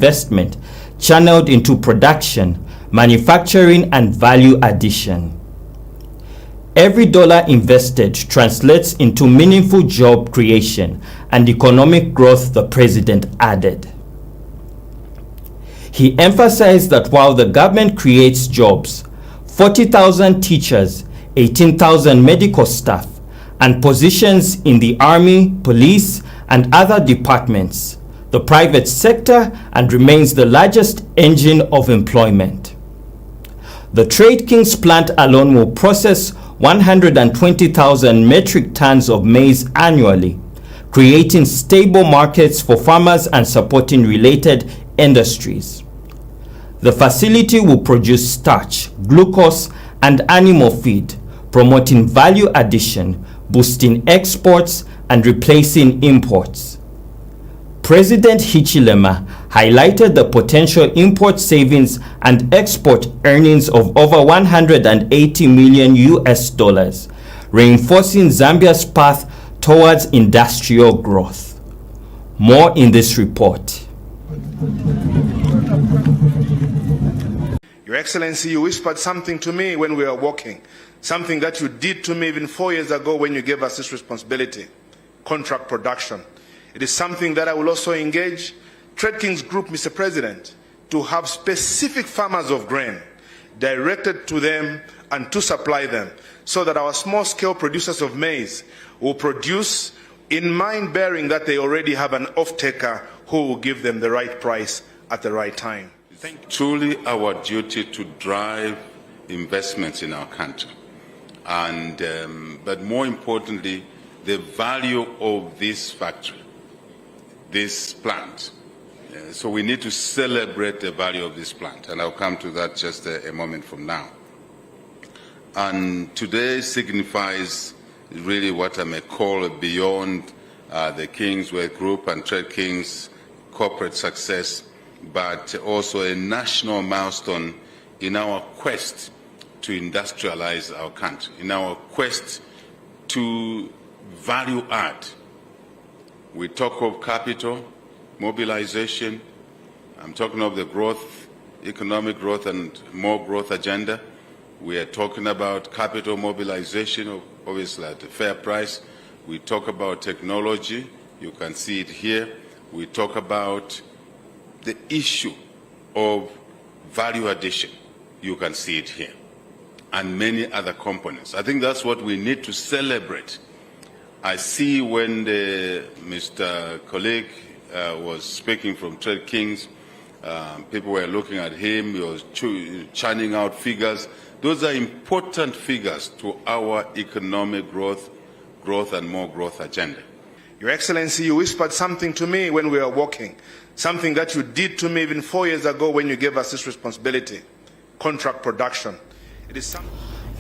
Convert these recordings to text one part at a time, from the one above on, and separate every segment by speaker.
Speaker 1: investment channeled into production, manufacturing, and value addition. Every dollar invested translates into meaningful job creation and economic growth, the president added. He emphasized that while the government creates jobs, 40,000 teachers, 18,000 medical staff, and positions in the army, police, and other departments, the private sector, and remains the largest engine of employment. The Trade Kings plant alone will process 120,000 metric tons of maize annually, creating stable markets for farmers and supporting related industries. The facility will produce starch, glucose, and animal feed, promoting value addition, boosting exports, and replacing imports. President Hichilema highlighted the potential import savings and export earnings of over 180 million US dollars, reinforcing Zambia's path towards industrial growth. More in this report.
Speaker 2: Your Excellency, you whispered something to me when we were walking, something that you did to me even 4 years ago when you gave us this responsibility, contract production. It is something that I will also engage Trade Kings Group, Mr. President, to have specific farmers of grain directed to them and to supply them so that our small-scale producers of maize will produce in mind bearing that they already have an off-taker who will give them the right price at the right time.
Speaker 3: It's truly our duty to drive investments in our country. And, but more importantly, the value of this factory, this plant. So we need to celebrate the value of this plant, and I'll come to that just a moment from now. And today signifies really what I may call beyond the Kingsworth Group and Trade Kings corporate success, but also a national milestone in our quest to industrialize our country, in our quest to value add. We talk of capital, mobilization. I'm talking of the growth, economic growth and more growth agenda. We are talking about capital mobilization, obviously at a fair price. We talk about technology. You can see it here. We talk about the issue of value addition. You can see it here. And many other components. I think that's what we need to celebrate. I see when Mr. colleague was speaking from Trade Kings, people were looking at him, he was churning out figures. Those are important figures to our economic growth and more growth agenda.
Speaker 2: Your Excellency, you whispered something to me when we were walking, something that you did to me even 4 years ago when you gave us this responsibility, contract production. It is something.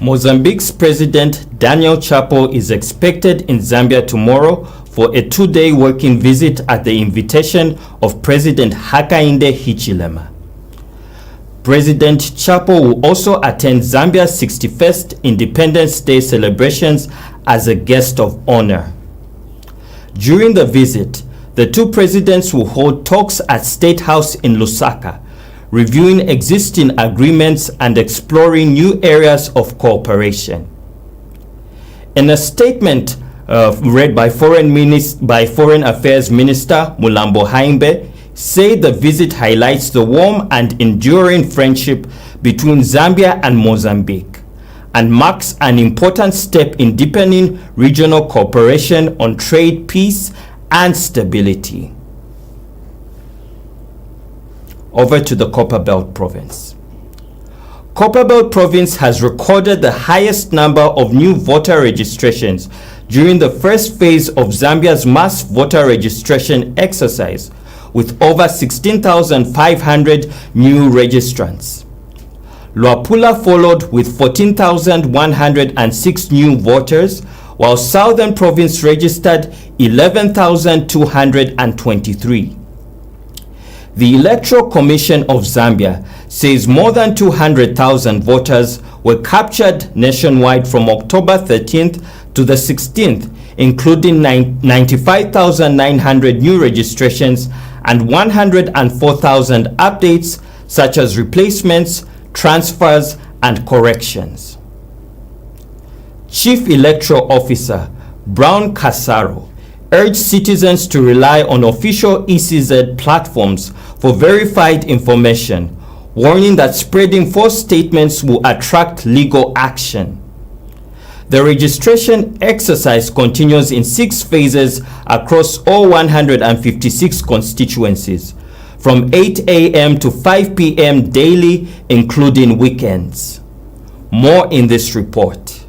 Speaker 1: Mozambique's President Daniel Chapo is expected in Zambia tomorrow for a 2-day working visit at the invitation of President Hakainde Hichilema. President Chapo will also attend Zambia's 61st Independence Day celebrations as a guest of honor. During the visit, the two presidents will hold talks at State House in Lusaka, reviewing existing agreements and exploring new areas of cooperation. In a statement read by Foreign Affairs Minister Mulambo Haimbe, said the visit highlights the warm and enduring friendship between Zambia and Mozambique and marks an important step in deepening regional cooperation on trade, peace, and stability. Over to the Copperbelt Province. Copperbelt Province has recorded the highest number of new voter registrations during the first phase of Zambia's mass voter registration exercise, with over 16,500 new registrants. Luapula followed with 14,106 new voters, while Southern Province registered 11,223. The Electoral Commission of Zambia says more than 200,000 voters were captured nationwide from October 13th to the 16th, including 95,900 new registrations and 104,000 updates such as replacements, transfers, and corrections. Chief Electoral Officer Brown Casaro urged citizens to rely on official ECZ platforms for verified information, warning that spreading false statements will attract legal action. The registration exercise continues in 6 phases across all 156 constituencies, from 8 a.m. to 5 p.m. daily, including weekends. More in this report.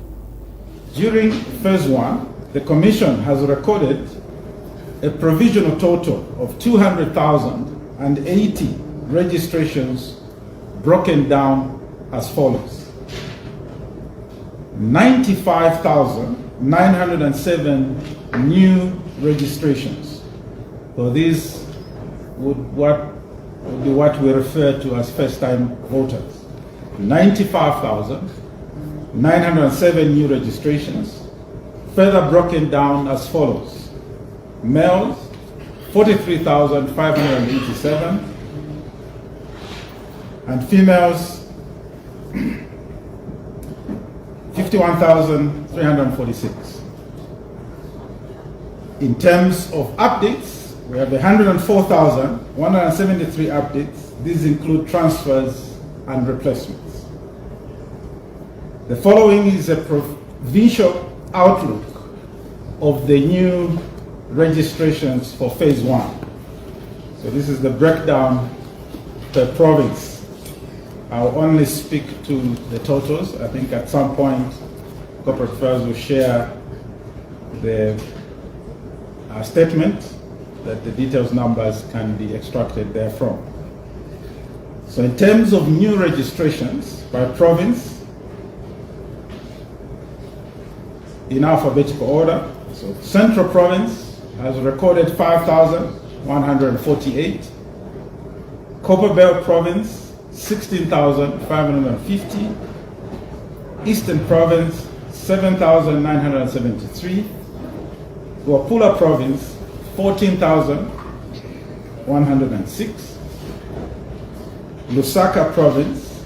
Speaker 4: During phase 1, the Commission has recorded a provisional total of 200,080 registrations, broken down as follows: 95,907 new registrations. So these would be what we refer to as first-time voters. 95,907 new registrations, further broken down as follows: males 43,587 and females 51,346. In terms of updates, we have 104,173 updates. These include transfers and replacements. The following is a provincial outlook of the new registrations for phase 1. So this is the breakdown per province. I'll only speak to the totals. I think at some point, corporate affairs will share the statement that the details numbers can be extracted therefrom. So in terms of new registrations by province, in alphabetical order, so Central Province has recorded 5,148, Copperbelt Province 16,550, Eastern Province 7,973, Wapula Province 14,106, Lusaka Province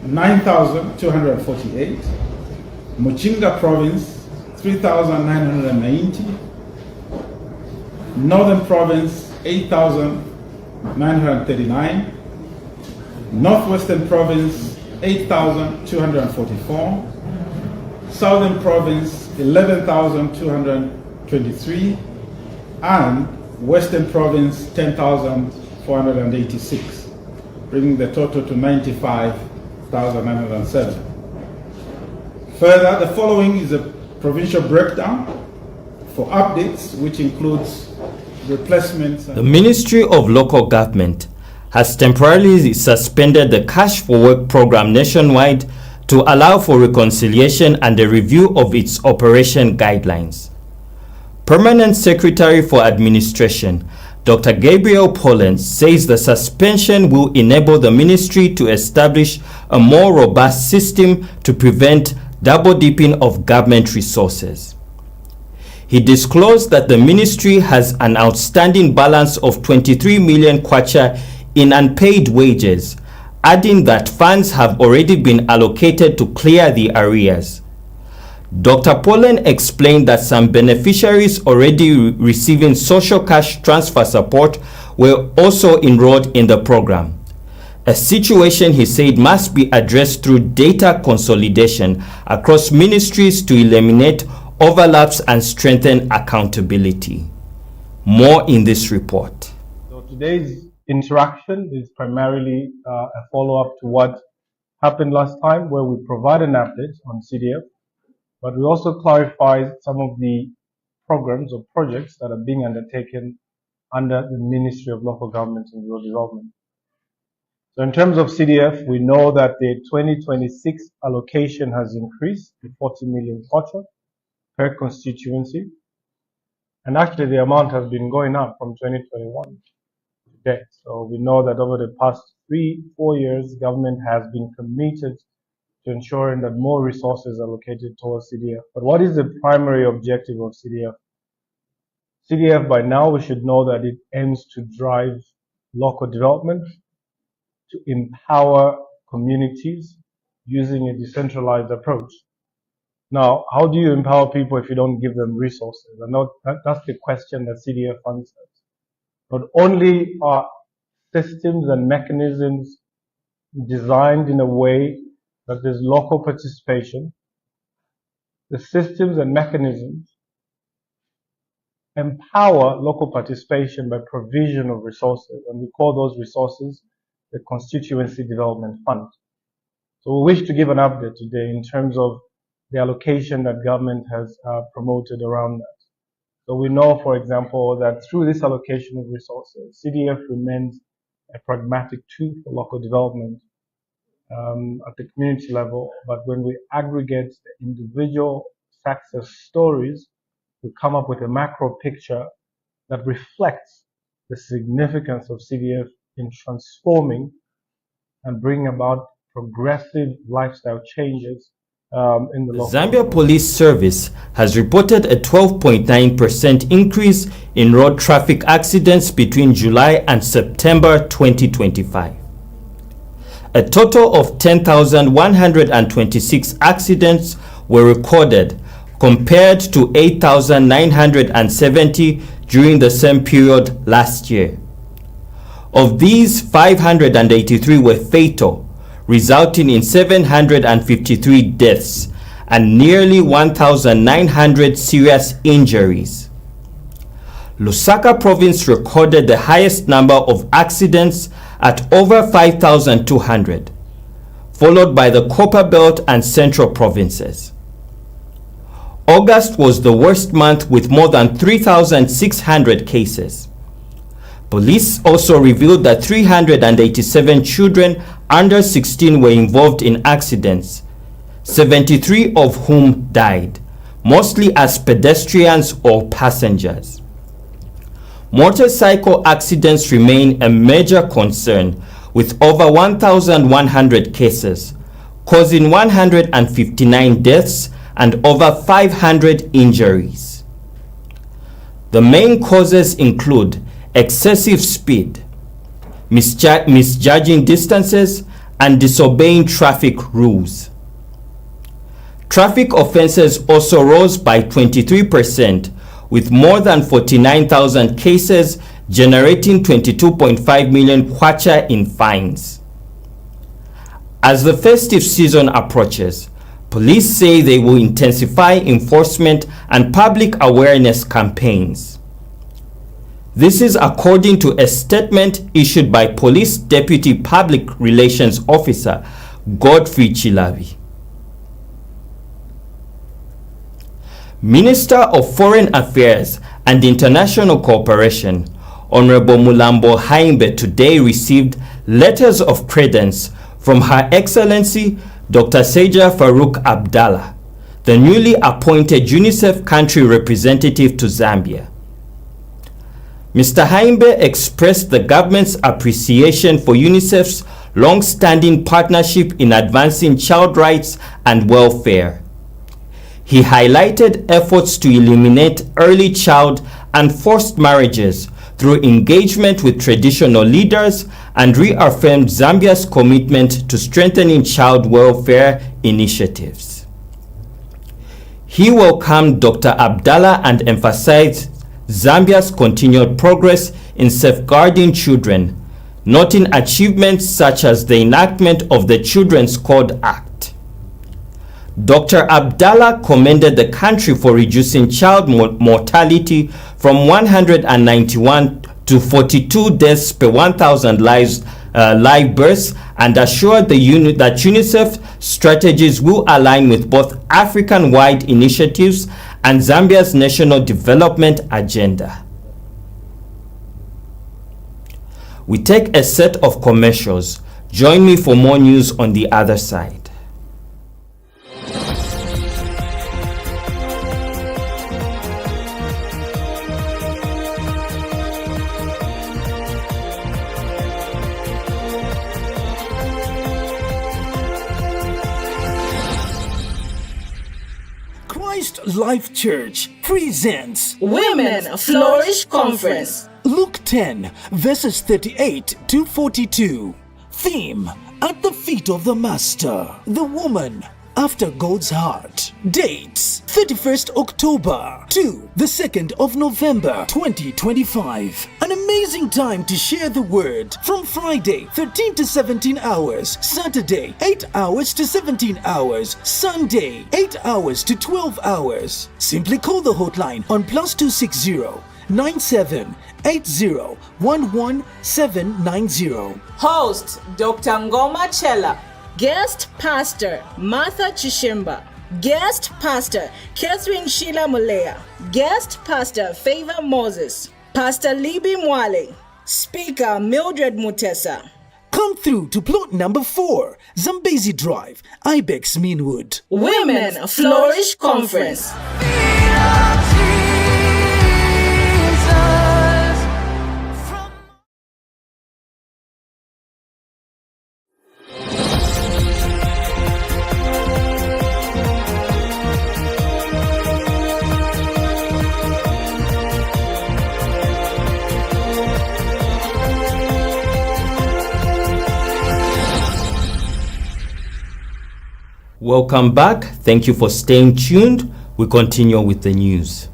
Speaker 4: 9,248, Muchinga Province 3,990, Northern Province 8,939, Northwestern Province 8,244, Southern Province 11,223, and Western Province 10,486, bringing the total to 95,907. Further, the following is a provincial breakdown for updates, which includes replacements.
Speaker 1: The Ministry of Local Government has temporarily suspended the Cash for Work program nationwide to allow for reconciliation and a review of its operation guidelines. Permanent Secretary for Administration, Dr. Gabriel Pollens, says the suspension will enable the ministry to establish a more robust system to prevent double dipping of government resources. He disclosed that the ministry has an outstanding balance of 23 million kwacha in unpaid wages, adding that funds have already been allocated to clear the arrears. Dr. Pollen explained that some beneficiaries already receiving social cash transfer support were also enrolled in the program, a situation he said must be addressed through data consolidation across ministries to eliminate overlaps and strengthen accountability. More in this report.
Speaker 5: So today's interaction is primarily a follow-up to what happened last time, where we provided an update on CDF, but we also clarified some of the programs or projects that are being undertaken under the Ministry of Local Government and Rural Development. So in terms of CDF, we know that the 2026 allocation has increased to 40 million kwacha per constituency. And actually the amount has been going up from 2021 to date. So we know that over the past 3-4 years, government has been committed to ensuring that more resources are allocated towards CDF. But what is the primary objective of CDF? CDF, by now, we should know that it aims to drive local development, to empower communities using a decentralized approach. Now, how do you empower people if you don't give them resources? And that's the question that CDF answers. Not only are systems and mechanisms designed in a way that there's local participation, the systems and mechanisms empower local participation by provision of resources, and we call those resources the Constituency Development Fund. So we wish to give an update today in terms of the allocation that government has promoted around that. So we know, for example, that through this allocation of resources, CDF remains a pragmatic tool for local development at the community level, but when we aggregate the individual success stories, we come up with a macro picture that reflects the significance of CDF in transforming and bringing about progressive lifestyle changes in the local.
Speaker 1: Zambia Police Service has reported a 12.9% increase in road traffic accidents between July and September 2025. A total of 10,126 accidents were recorded, compared to 8,970 during the same period last year. Of these, 583 were fatal, resulting in 753 deaths and nearly 1,900 serious injuries. Lusaka province recorded the highest number of accidents at over 5,200, followed by the Copperbelt and Central provinces. August was the worst month with more than 3,600 cases. Police also revealed that 387 children under 16 were involved in accidents, 73 of whom died, mostly as pedestrians or passengers. Motorcycle accidents remain a major concern, with over 1,100 cases, causing 159 deaths and over 500 injuries. The main causes include excessive speed, misjudging distances, and disobeying traffic rules. Traffic offenses also rose by 23%, with more than 49,000 cases generating 22.5 million kwacha in fines. As the festive season approaches, police say they will intensify enforcement and public awareness campaigns. This is according to a statement issued by Police Deputy Public Relations Officer Godfrey Chilavi. Minister of Foreign Affairs and International Cooperation, Honorable Mulambo Haimbe, today received letters of credence from Her Excellency Dr. Seja Farouk Abdallah, the newly appointed UNICEF country representative to Zambia. Mr. Haimbe expressed the government's appreciation for UNICEF's long-standing partnership in advancing child rights and welfare. He highlighted efforts to eliminate early child and forced marriages through engagement with traditional leaders and reaffirmed Zambia's commitment to strengthening child welfare initiatives. He welcomed Dr. Abdallah and emphasized Zambia's continued progress in safeguarding children, noting achievements such as the enactment of the Children's Code Act. Dr. Abdallah commended the country for reducing child mortality from 191 to 42 deaths per 1,000 live births, and assured the unit that UNICEF strategies will align with both African-wide initiatives and Zambia's national development agenda. We take a set of commercials. Join me for more news on the other side.
Speaker 6: Christ Life Church presents
Speaker 7: Women Flourish Conference.
Speaker 6: Luke 10 verses 38 to 42. Theme: at the feet of the Master, the woman after God's heart. Dates: 31st October to the 2nd of November 2025. An amazing time to share the word from Friday 13 to 17 hours, Saturday 8 hours to 17 hours, Sunday 8 hours to 12 hours. Simply call the hotline on +260 9780
Speaker 7: Host Dr. Ngoma Chela. Guest Pastor Martha Chishimba. Guest Pastor Catherine Sheila Mulea. Guest Pastor Favor Moses. Pastor Libby Mwale. Speaker Mildred Mutesa.
Speaker 6: Come through to plot number 4, Zambezi Drive, Ibex Meanwood.
Speaker 7: Women Flourish Conference.
Speaker 1: Welcome back. Thank you for staying tuned. We continue with the news.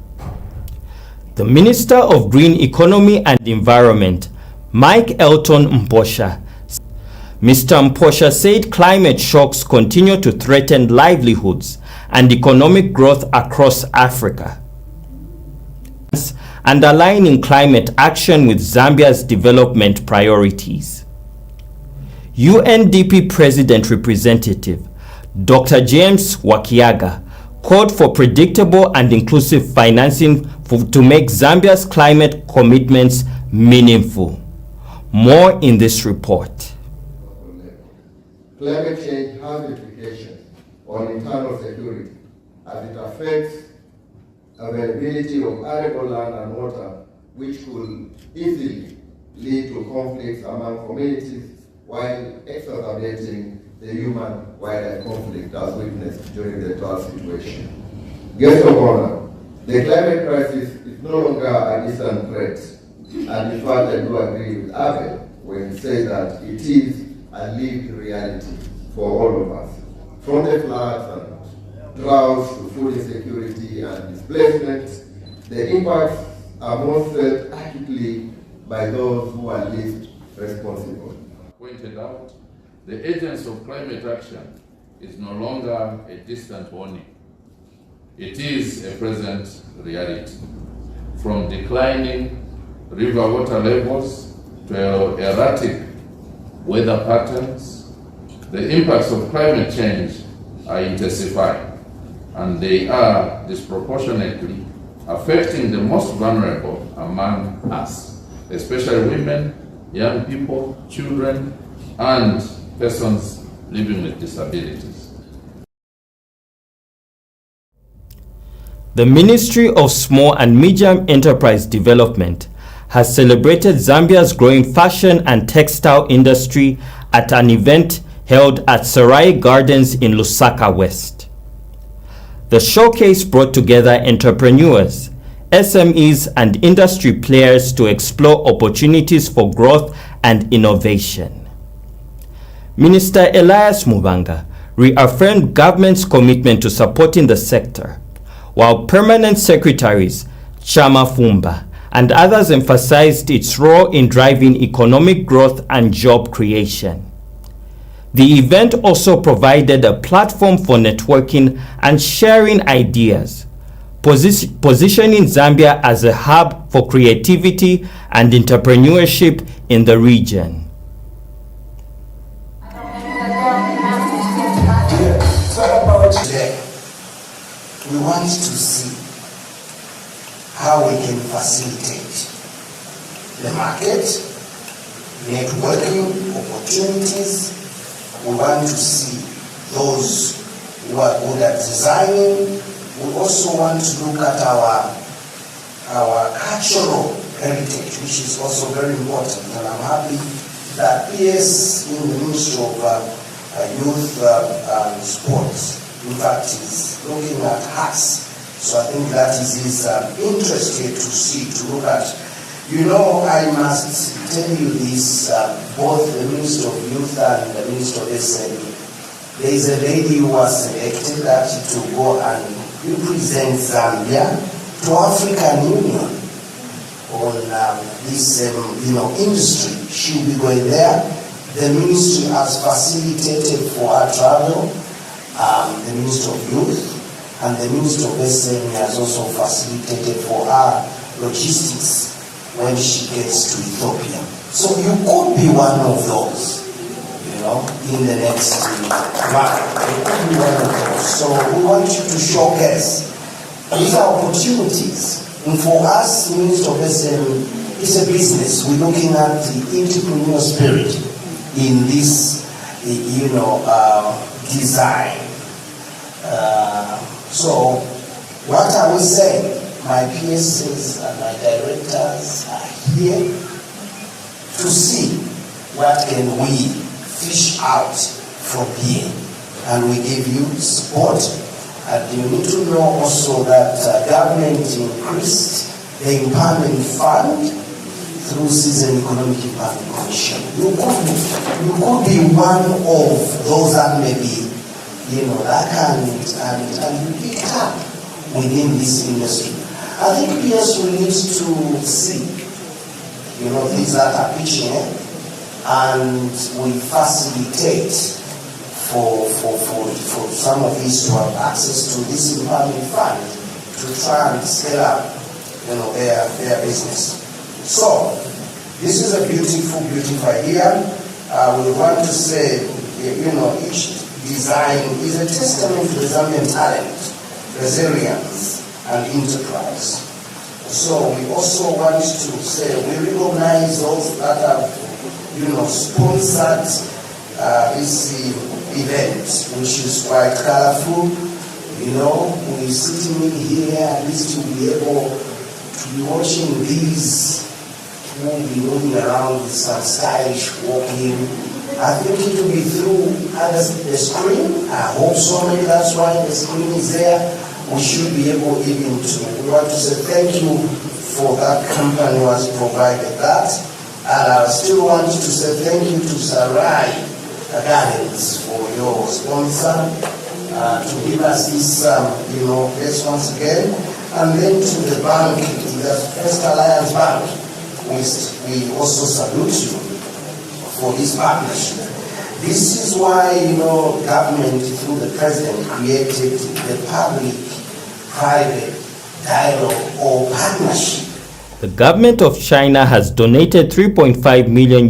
Speaker 1: The Minister of Green Economy and Environment, Mike Elton Mposha. Mr. Mposha said climate shocks continue to threaten livelihoods and economic growth across Africa, underlining climate action with Zambia's development priorities. UNDP President Representative Dr. James Wakiaga called for predictable and inclusive financing to make Zambia's climate commitments meaningful. More in this report.
Speaker 8: Climate change has implications on internal security as it affects availability of arable land and water, which could easily lead to conflicts among communities while exacerbating the human-wildlife conflict as witnessed during the drought situation. Guest of honor, the climate crisis is no longer a distant threat, and in fact I do agree with Abel when he says that it is a lived reality for all of us. From the floods and droughts to food insecurity and displacement, the impacts are most felt acutely by those who are least responsible.
Speaker 9: Pointed out, the urgency of climate action is no longer a distant warning. It is a present reality. From declining river water levels to erratic weather patterns, the impacts of climate change are intensifying, and they are disproportionately affecting the most vulnerable among us, especially women, young people, children, and persons living with disabilities.
Speaker 1: The Ministry of Small and Medium Enterprise Development has celebrated Zambia's growing fashion and textile industry at an event held at Sarai Gardens in Lusaka West. The showcase brought together entrepreneurs, SMEs, and industry players to explore opportunities for growth and innovation. Minister Elias Mubanga reaffirmed government's commitment to supporting the sector, while permanent secretaries Chama Fumba and others emphasized its role in driving economic growth and job creation. The event also provided a platform for networking and sharing ideas, positioning Zambia as a hub for creativity and entrepreneurship in the region.
Speaker 10: Today, we want to see how we can facilitate the market, networking opportunities. We want to see those who are good at designing. We also want to look at our cultural heritage, which is also very important. And I'm happy that PS in the Ministry of Youth and Sports, in fact, is looking at us So I think that is interesting to see, to look at. You know, I must tell you this, both the Minister of Youth and the Minister of SME. There is a lady who was selected to go and represent Zambia to African Union on this industry. She'll be going there. The ministry has facilitated for her travel, the Minister of Youth, and the Minister of SME has also facilitated for her logistics when she gets to Ethiopia. So you could be one of those, in the next month. You could be one of those. So we want you to showcase these are opportunities. And for us, Minister of SME, it's a business. We're looking at the entrepreneurial spirit in this, design. So what I was saying, my PSs and my directors are here to see what can we fish out from here. And we give you support. And you need to know also that government increased the empowerment fund through Season Economic Empowerment Commission. You could be one of those that maybe, that can be picked up within this industry. I think PS will need to see, things that are pitching it, and we facilitate for some of these to have access to this empowerment fund to try and scale up, their business. So this is a beautiful, beautiful idea. We want to say, each design is a testament to the Zambian talent, resilience, and enterprise. So we also want to say we recognize those that have, sponsored this event, which is quite colorful. We're sitting in here, at least to be able to be watching these who will be moving around with some stylish walking. I think it will be through the screen. I hope so. Maybe that's why the screen is there. We should be able even to. We want to say thank you for that company who has provided that. And I still want to say thank you to Sarai Gardens for your sponsor to give us this, this once again. And then to the bank, the First Alliance Bank, we also salute you for this partnership. This is why, government through the president created the public-private dialogue or partnership.
Speaker 1: The government of China has donated $3.5 million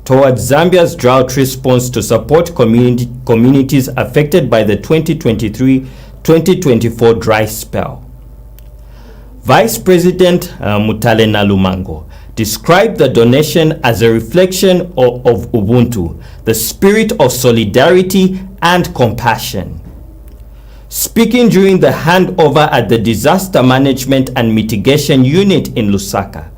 Speaker 1: towards Zambia's drought response to support communities affected by the 2023-2024 dry spell. Vice President Mutale Nalumango described the donation as a reflection of Ubuntu, the spirit of solidarity and compassion. Speaking during the handover at the Disaster Management and Mitigation Unit in Lusaka,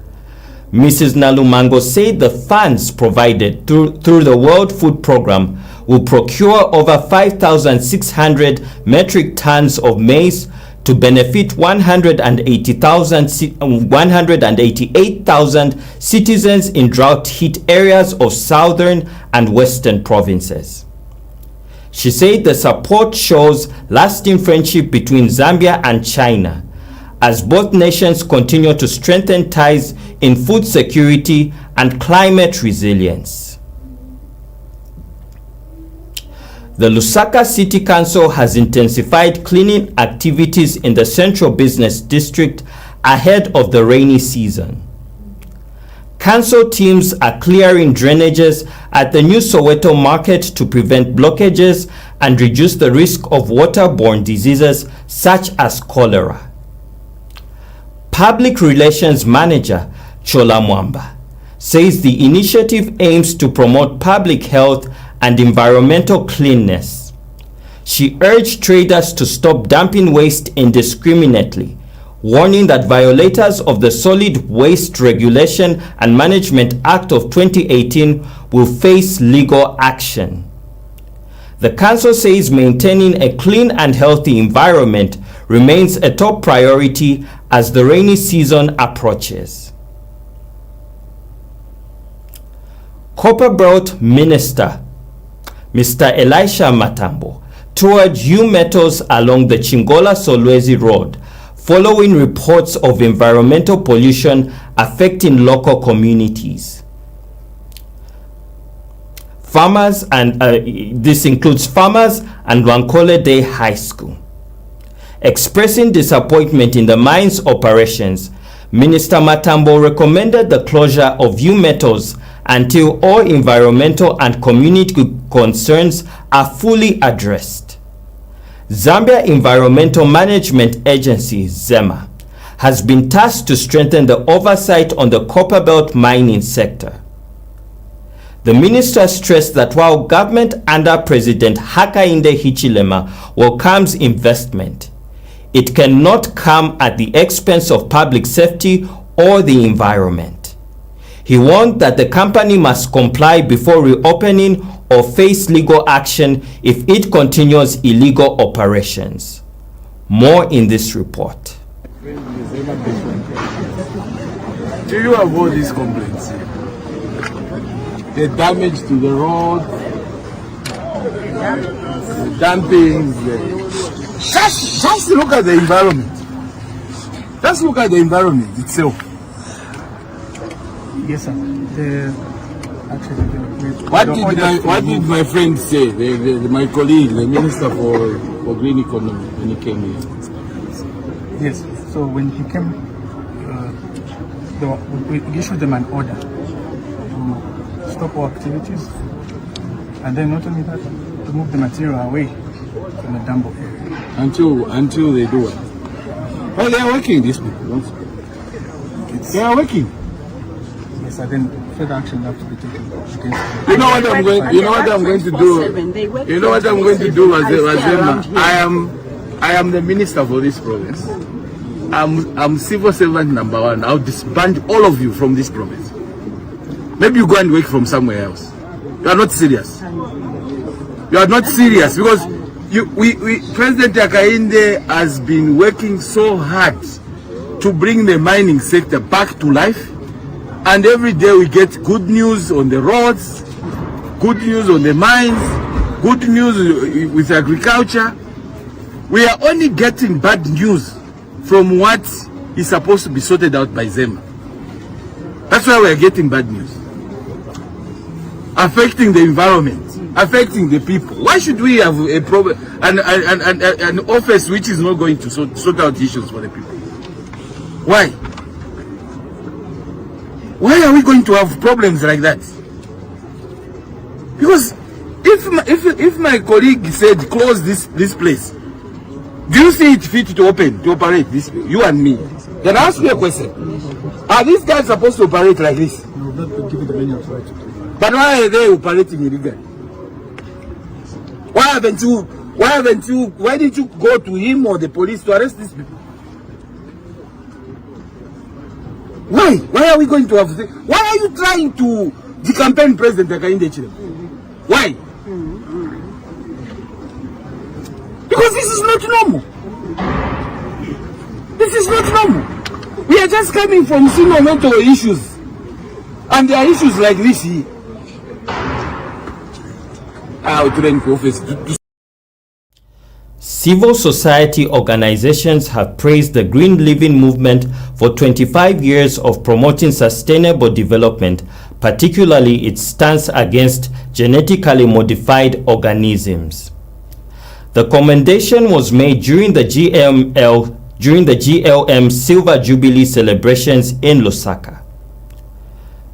Speaker 1: Mrs. Nalumango said the funds provided through the World Food Programme will procure over 5,600 metric tons of maize to benefit 188,000 citizens in drought-hit areas of southern and western provinces. She said the support shows lasting friendship between Zambia and China, as both nations continue to strengthen ties in food security and climate resilience. The Lusaka City Council has intensified cleaning activities in the Central Business District ahead of the rainy season. Council teams are clearing drainages at the new Soweto market to prevent blockages and reduce the risk of waterborne diseases such as cholera. Public Relations Manager Chola Mwamba says the initiative aims to promote public health and environmental cleanness. She urged traders to stop dumping waste indiscriminately, warning that violators of the Solid Waste Regulation and Management Act of 2018 will face legal action. The council says maintaining a clean and healthy environment remains a top priority as the rainy season approaches. Copperbelt Minister Mr. Elisha Matambo toured U-Metals along the Chingola-Solwezi Road following reports of environmental pollution affecting local communities. Farmers and this includes farmers and Wankole Day High School. Expressing disappointment in the mine's operations, Minister Matambo recommended the closure of U-Metals until all environmental and community concerns are fully addressed. Zambia Environmental Management Agency, ZEMA, has been tasked to strengthen the oversight on the copperbelt mining sector. The minister stressed that while government under President Hakainde Hichilema welcomes investment, it cannot come at the expense of public safety or the environment. He warned that the company must comply before reopening or face legal action if it continues illegal operations. More in this report.
Speaker 11: Do you have all these complaints? The damage to the road, the dumping, just look at the environment. Just look at the environment itself.
Speaker 12: Yes, sir.
Speaker 11: What did my friend say, my colleague, the Minister for Green Economy, when he came here?
Speaker 12: Yes, so when he came, we issued them an order to stop all activities, and then not only that, to move the material away from the dump area.
Speaker 11: Until they do it. Well, they are working, these people. They are working.
Speaker 12: Yes, and then further action have to be taken against them.
Speaker 11: You know what I'm going to do? You know what I'm going to do, Azema? I am the minister for this province. I'm civil servant number one. I'll disband all of you from this province. Maybe you go and work from somewhere else. You are not serious. You are not serious because President Hakainde has been working so hard to bring the mining sector back to life. And every day we get good news on the roads, good news on the mines, good news with agriculture. We are only getting bad news from what is supposed to be sorted out by ZEMA. That's why we are getting bad news. Affecting the environment, affecting the people. Why should we have a problem, an office which is not going to sort out issues for the people? Why? Why are we going to have problems like that? Because if my colleague said close this place, do you see it fit to operate this? You and me. Then ask me a question. Are these guys supposed to operate like this?
Speaker 12: No, not given the many authority.
Speaker 11: But why are they operating illegally? Why didn't you go to him or the police to arrest these people? Why? Why are we going to have? Why are you trying to decampaign President Hakainde Hichilema? Why? Because this is not normal. This is not normal. We are just coming from environmental issues, and there are issues like this here.
Speaker 1: Civil society organizations have praised the Green Living Movement for 25 years of promoting sustainable development, particularly its stance against genetically modified organisms. The commendation was made during the GLM Silver Jubilee celebrations in Lusaka.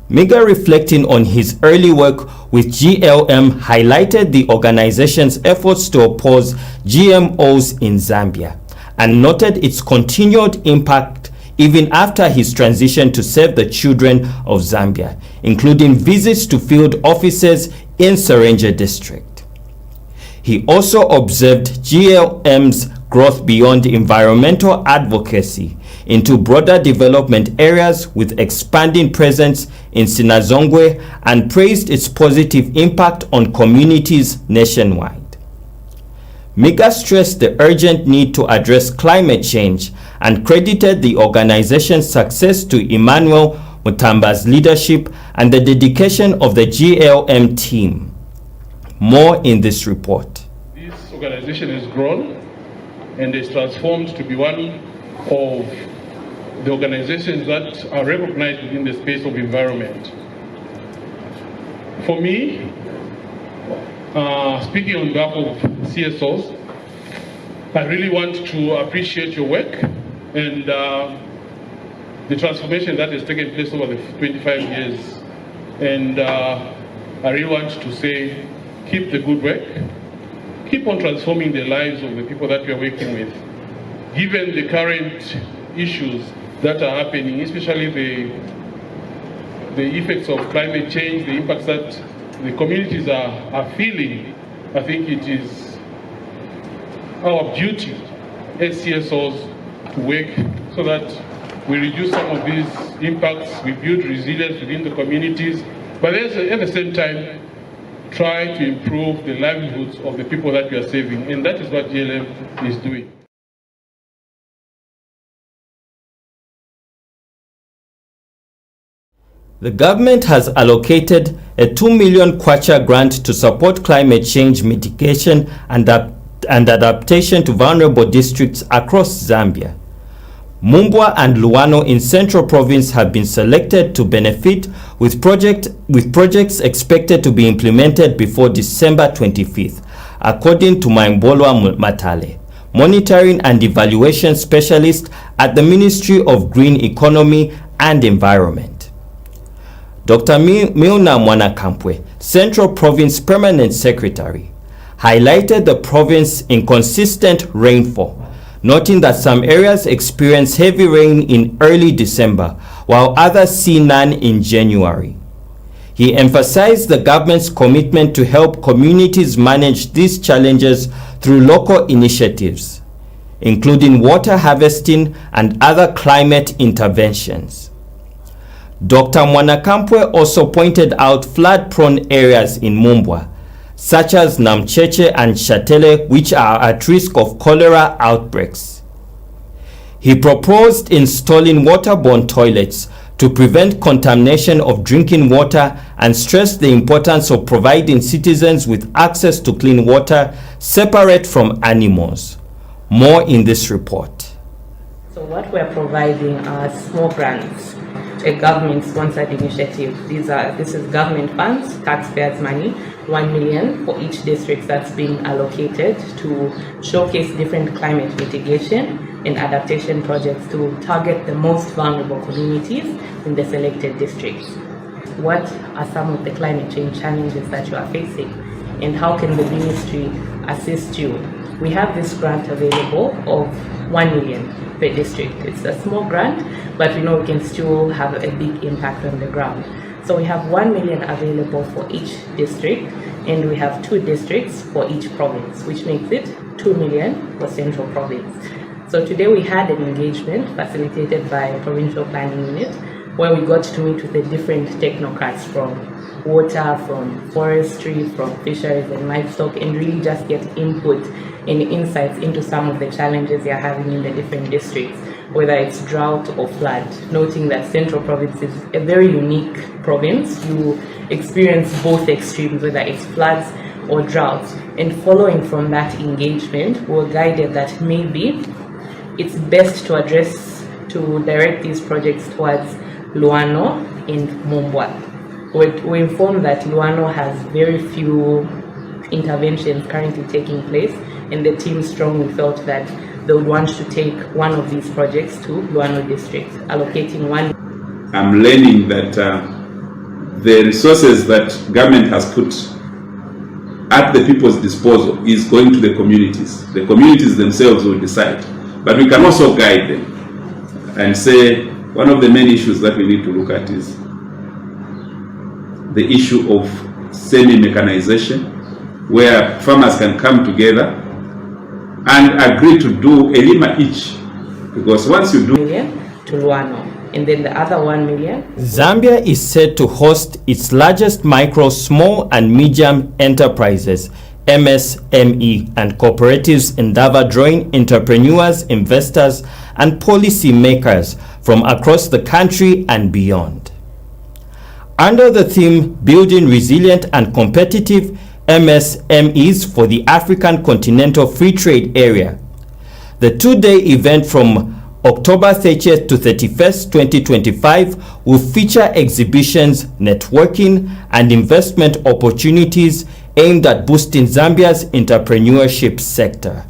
Speaker 1: Miga, reflecting on his early work with GLM, highlighted the organization's efforts to oppose GMOs in Zambia and noted its continued impact even after his transition to serve the children of Zambia, including visits to field offices in Serenje district. He also observed GLM's growth beyond environmental advocacy into broader development areas with expanding presence in Sinazongwe and praised its positive impact on communities nationwide. Miga stressed the urgent need to address climate change and credited the organization's success to Emmanuel Mutamba's leadership and the dedication of the GLM team. More in this report.
Speaker 13: This organization has grown and is transformed to be one of the organizations that are recognized within the space of environment. For me, speaking on behalf of CSOs, I really want to appreciate your work and the transformation that has taken place over the 25 years. And I really want to say, keep the good work. Keep on transforming the lives of the people that we are working with. Given the current issues that are happening, especially the effects of climate change, the impacts that the communities are feeling, I think it is our duty as CSOs to work so that we reduce some of these impacts, we build resilience within the communities, but at the same time, try to improve the livelihoods of the people that we are saving, and that is what GLM is doing.
Speaker 1: The government has allocated a 2 million kwacha grant to support climate change mitigation and adaptation to vulnerable districts across Zambia. Mumbwa and Luano in Central Province have been selected to benefit with projects expected to be implemented before December 25th, according to Maimbolwa Matale, monitoring and evaluation specialist at the Ministry of Green Economy and Environment. Dr. Milna Mwanakampwe, Central Province Permanent Secretary, highlighted the province's inconsistent rainfall, noting that some areas experience heavy rain in early December, while others see none in January. He emphasized the government's commitment to help communities manage these challenges through local initiatives, including water harvesting and other climate interventions. Dr. Mwanakampwe also pointed out flood-prone areas in Mumbwa, such as Namcheche and Shatele, which are at risk of cholera outbreaks. He proposed installing waterborne toilets to prevent contamination of drinking water and stressed the importance of providing citizens with access to clean water separate from animals. More in this report.
Speaker 14: So what we're providing are small grants, a government-sponsored initiative. This is government funds, taxpayers' money, 1 million for each district that's being allocated to showcase different climate mitigation and adaptation projects to target the most vulnerable communities in the selected districts. What are some of the climate change challenges that you are facing, and how can the ministry assist you? We have this grant available of 1 million per district. It's a small grant, but we know we can still have a big impact on the ground. So we have 1 million available for each district, and we have 2 districts for each province, which makes it 2 million for Central Province. So today we had an engagement facilitated by Provincial Planning Unit, where we got to meet with the different technocrats from water, from forestry, from fisheries and livestock, and really just get input and insights into some of the challenges they're having in the different districts, whether it's drought or flood, noting that Central Province is a very unique province. You experience both extremes, whether it's floods or droughts. And following from that engagement, we're guided that maybe it's best to direct these projects towards Luano and Mumbwa. We're informed that Luano has very few interventions currently taking place, and the team strongly felt that they would want to take one of these projects to Luano district, allocating one.
Speaker 15: I'm learning that the resources that government has put at the people's disposal is going to the communities. The communities themselves will decide, but we can also guide them and say one of the main issues that we need to look at is the issue of semi-mechanization, where farmers can come together and agree to do a lima each, because once you do
Speaker 14: to Luano, and then the other 1 million.
Speaker 1: Zambia is set to host its largest micro, small and medium enterprises MSME, and cooperatives endeavor drawing entrepreneurs, investors, and policy makers from across the country and beyond. Under the theme Building Resilient and Competitive MSMEs for the African Continental Free Trade Area, the two-day event from October 30th to 31st, 2025 will feature exhibitions, networking, and investment opportunities aimed at boosting Zambia's entrepreneurship sector.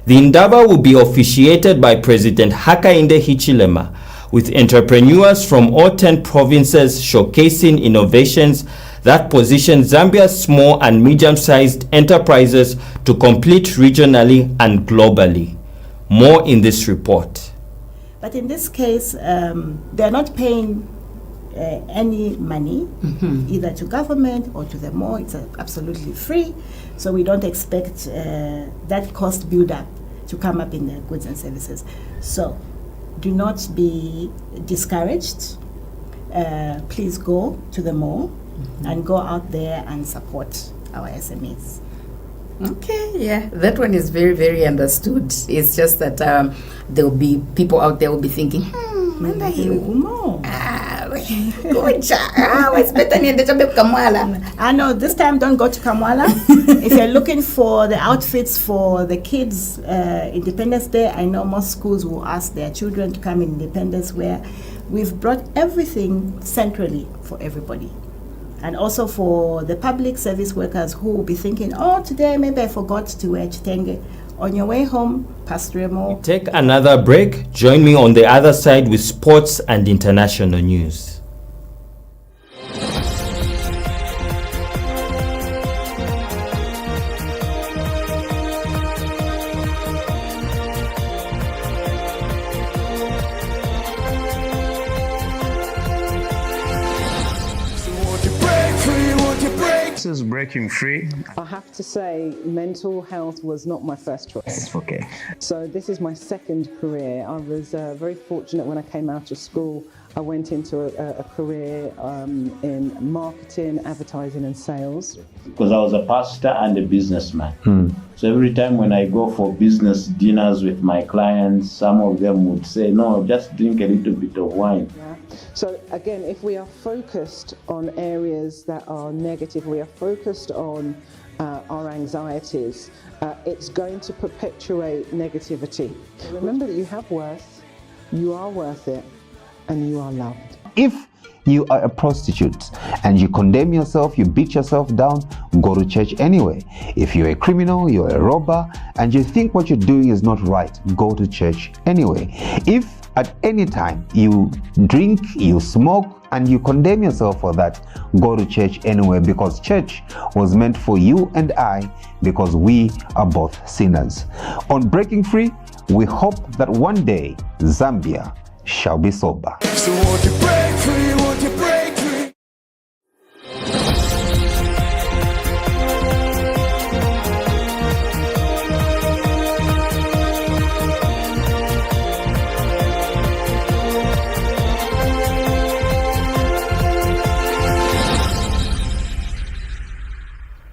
Speaker 1: The endeavor will be officiated by President Hakainde Hichilema, with entrepreneurs from all 10 provinces showcasing innovations that position Zambia's small and medium-sized enterprises to compete regionally and globally. More in this report.
Speaker 16: But in this case, they're not paying any money, either to government or to the mall. It's absolutely free. So we don't expect that cost build-up to come up in the goods and services. So do not be discouraged. Please go to the mall and go out there and support our SMEs.
Speaker 17: Okay, yeah, that one is very, very understood. It's just that there'll be people out there will be thinking, I
Speaker 16: know this time don't go to Kamwala. If you're looking for the outfits for the kids' Independence Day, I know most schools will ask their children to come in Independence wear. We've brought everything centrally for everybody. And also for the public service workers who will be thinking, oh, today maybe I forgot to wear chitenge. On your way home, Pastor Remo.
Speaker 1: Take another break. Join me on the other side with sports and international news.
Speaker 18: This is Breaking Free.
Speaker 19: I have to say, mental health was not my first choice.
Speaker 18: Okay.
Speaker 19: So this is my second career. I was very fortunate when I came out of school. I went into a career in marketing, advertising and sales.
Speaker 20: Because I was a pastor and a businessman. So every time when I go for business dinners with my clients, some of them would say, no, just drink a little bit of wine.
Speaker 19: Yeah. So again, if we are focused on areas that are negative, we are focused on our anxieties, it's going to perpetuate negativity. Remember that you have worth, you are worth it, and you are loved.
Speaker 21: If you are a prostitute and you condemn yourself, you beat yourself down, go to church anyway. If you're a criminal, you're a robber, and you think what you're doing is not right, go to church anyway. If at any time you drink, you smoke, and you condemn yourself for that, go to church anyway, because church was meant for you and I, because we are both sinners. On Breaking Free, we hope that one day Zambia shall be sober.
Speaker 22: So won't you break free, won't you break free?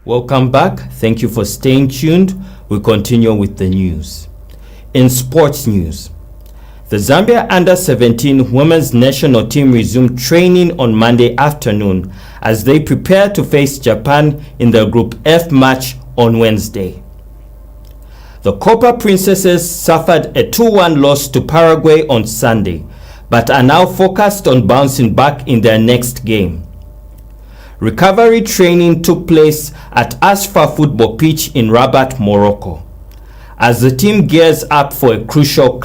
Speaker 1: Welcome back. Thank you for staying tuned. We continue with the news. In sports news, the Zambia Under-17 women's national team resumed training on Monday afternoon as they prepare to face Japan in the Group F match on Wednesday. The Copper Princesses suffered a 2-1 loss to Paraguay on Sunday, but are now focused on bouncing back in their next game. Recovery training took place at Asfa football pitch in Rabat, Morocco, as the team gears up for a crucial